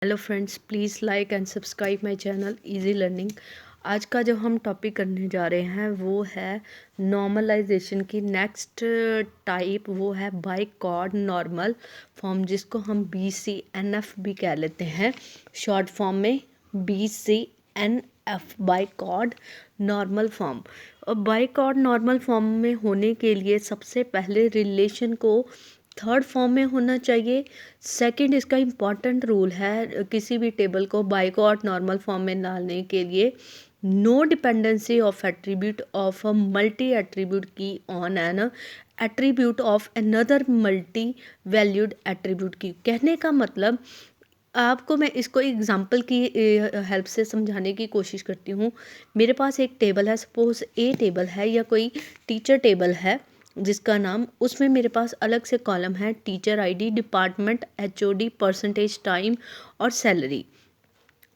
Hello friends, please like and subscribe my channel easy learning. आज का जो हम टॉपिक करने जा रहे हैं वो है नॉर्मलाइजेशन की नेक्स्ट टाइप। वो है बाय कॉर्ड नॉर्मल फॉर्म, जिसको हम BCNF भी कह लेते हैं शॉर्ट फॉर्म में। BCNF Boyce Codd normal form. और बाय कॉर्ड नॉर्मल फॉर्म में होने के लिए सबसे पहले रिलेशन को थर्ड फॉर्म में होना चाहिए। सेकंड, इसका इम्पॉर्टेंट रूल है किसी भी टेबल को बाइकॉट नॉर्मल फॉर्म में डालने के लिए, no dependency of attribute of a multi attribute की on an attribute of another multi valued attribute की। कहने का मतलब, आपको मैं इसको एग्जांपल की हेल्प से समझाने की कोशिश करती हूँ। मेरे पास एक टेबल है, सपोज ए टेबल है या कोई टीचर टेबल है जिसका नाम, उसमें मेरे पास अलग से कॉलम है teacher ID, department, HOD, percentage, time और सैलरी।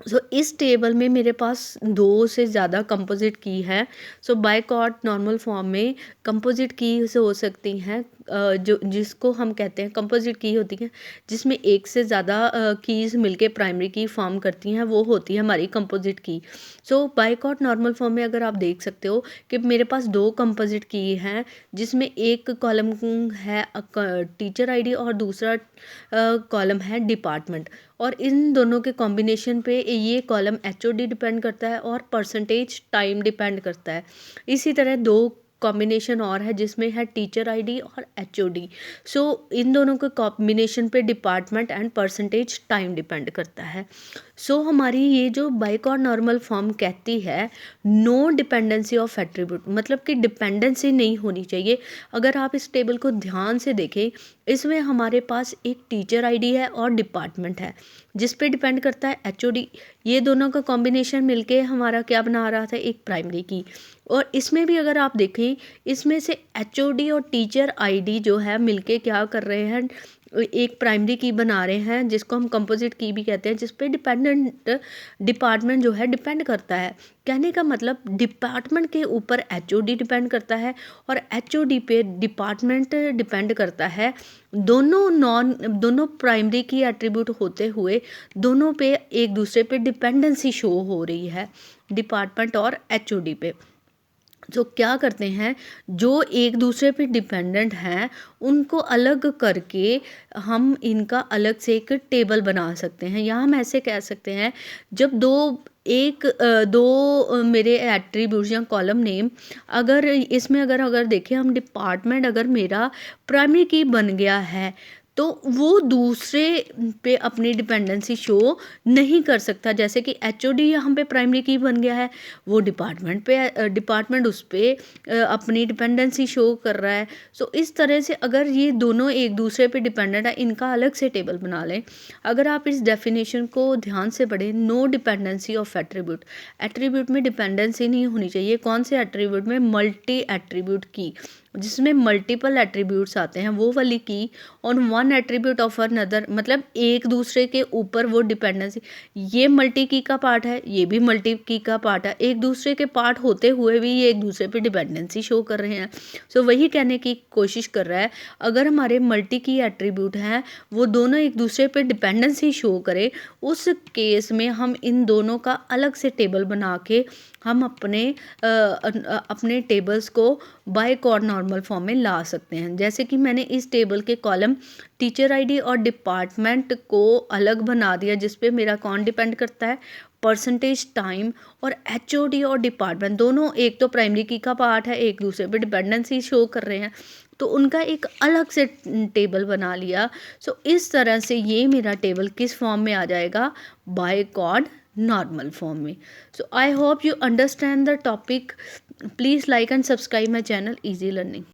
सो इस टेबल में मेरे पास दो से ज़्यादा कंपोजिट की है। सो बाय कॉर्ड नॉर्मल फॉर्म में कंपोजिट की से हो सकती हैं, जो जिसको हम कहते हैं कंपोजिट की होती है, जिसमें एक से ज़्यादा कीज़ मिलके प्राइमरी की फॉर्म करती हैं, वो होती है हमारी कंपोजिट की। सो बाय कॉर्ड नॉर्मल फॉर्म में अगर आप देख सकते हो कि मेरे पास दो कंपोजिट की हैं, जिसमें एक कॉलम है टीचर आईडी और दूसरा कॉलम है डिपार्टमेंट। और इन दोनों के कॉम्बिनेशन पे ये कॉलम HOD डिपेंड करता है और परसेंटेज टाइम डिपेंड करता है। इसी तरह दो कॉम्बिनेशन और है जिसमें है टीचर आईडी और HOD। सो इन दोनों के कॉम्बिनेशन पे department and percentage time depend करता है। सो हमारी ये जो बाइकॉर्ड नॉर्मल फॉर्म कहती है नो डिपेंडेंसी ऑफ एट्रीब्यूट, मतलब कि डिपेंडेंसी नहीं होनी चाहिए। अगर आप इस टेबल को ध्यान से देखें, इसमें हमारे पास एक टीचर आईडी है और डिपार्टमेंट है, जिस पे डिपेंड करता है HOD। ये दोनों का कॉम्बिनेशन मिलके हमारा क्या बना रहा था, एक प्राइमरी की। और इसमें भी अगर आप देखें, इसमें से HOD और टीचर आईडी जो है मिलके क्या कर रहे हैं, एक प्राइमरी की बना रहे हैं, जिसको हम कंपोजिट की भी कहते हैं, जिस पे डिपार्टमेंट जो है डिपेंड करता है। कहने का मतलब, डिपार्टमेंट के ऊपर HOD डिपेंड करता है और HOD पे डिपार्टमेंट डिपेंड करता है। दोनों प्राइमरी की एट्रीब्यूट होते हुए दोनों पे एक दूसरे पे डिपेंडेंसी शो हो रही है, डिपार्टमेंट और HOD पे। जो क्या करते हैं, जो एक दूसरे पे डिपेंडेंट हैं उनको अलग करके हम इनका अलग से एक टेबल बना सकते हैं। या हम ऐसे कह सकते हैं, जब दो मेरे एट्रीब्यूट्स या कॉलम नेम, अगर इसमें अगर देखें हम, डिपार्टमेंट अगर मेरा प्राइमरी की बन गया है तो वो दूसरे पे अपनी डिपेंडेंसी शो नहीं कर सकता। जैसे कि HOD यहाँ पे प्राइमरी की बन गया है, वो डिपार्टमेंट उस पर अपनी डिपेंडेंसी शो कर रहा है। सो इस तरह से अगर ये दोनों एक दूसरे पे डिपेंडेंट है, इनका अलग से टेबल बना लें। अगर आप इस डेफिनेशन को ध्यान से पढ़ें, no dependency of attribute, attribute में डिपेंडेंसी नहीं होनी चाहिए। कौन से एट्रीब्यूट में, मल्टी एट्रीब्यूट की, जिसमें मल्टीपल एट्रीब्यूट्स आते हैं, वो वाली की। और वन एट्रीब्यूट ऑफ अनदर, मतलब एक दूसरे के ऊपर वो डिपेंडेंसी, ये मल्टी की का पार्ट है, ये भी मल्टी की का पार्ट है, एक दूसरे के पार्ट होते हुए भी ये एक दूसरे पे डिपेंडेंसी शो कर रहे हैं। सो वही कहने की कोशिश कर रहा है, अगर हमारे मल्टी की एट्रीब्यूट हैं, वो दोनों एक दूसरे पे डिपेंडेंसी शो करें, उस केस में हम इन दोनों का अलग से टेबल बना के हम अपने टेबल्स को बाय कॉर्ड नॉर्मल फॉर्म में ला सकते हैं। जैसे कि मैंने इस टेबल के कॉलम टीचर आईडी और डिपार्टमेंट को अलग बना दिया, जिस पे मेरा कौन डिपेंड करता है, परसेंटेज टाइम। और HOD और डिपार्टमेंट दोनों एक तो प्राइमरी की का पार्ट है, एक दूसरे पे डिपेंडेंसी शो कर रहे हैं, तो उनका एक अलग से टेबल बना लिया। सो इस तरह से ये मेरा टेबल किस फॉर्म में आ जाएगा, बाय कॉर्ड नॉर्मल फॉर्म में। So I hope you understand the topic. Please like and subscribe my channel easy learning.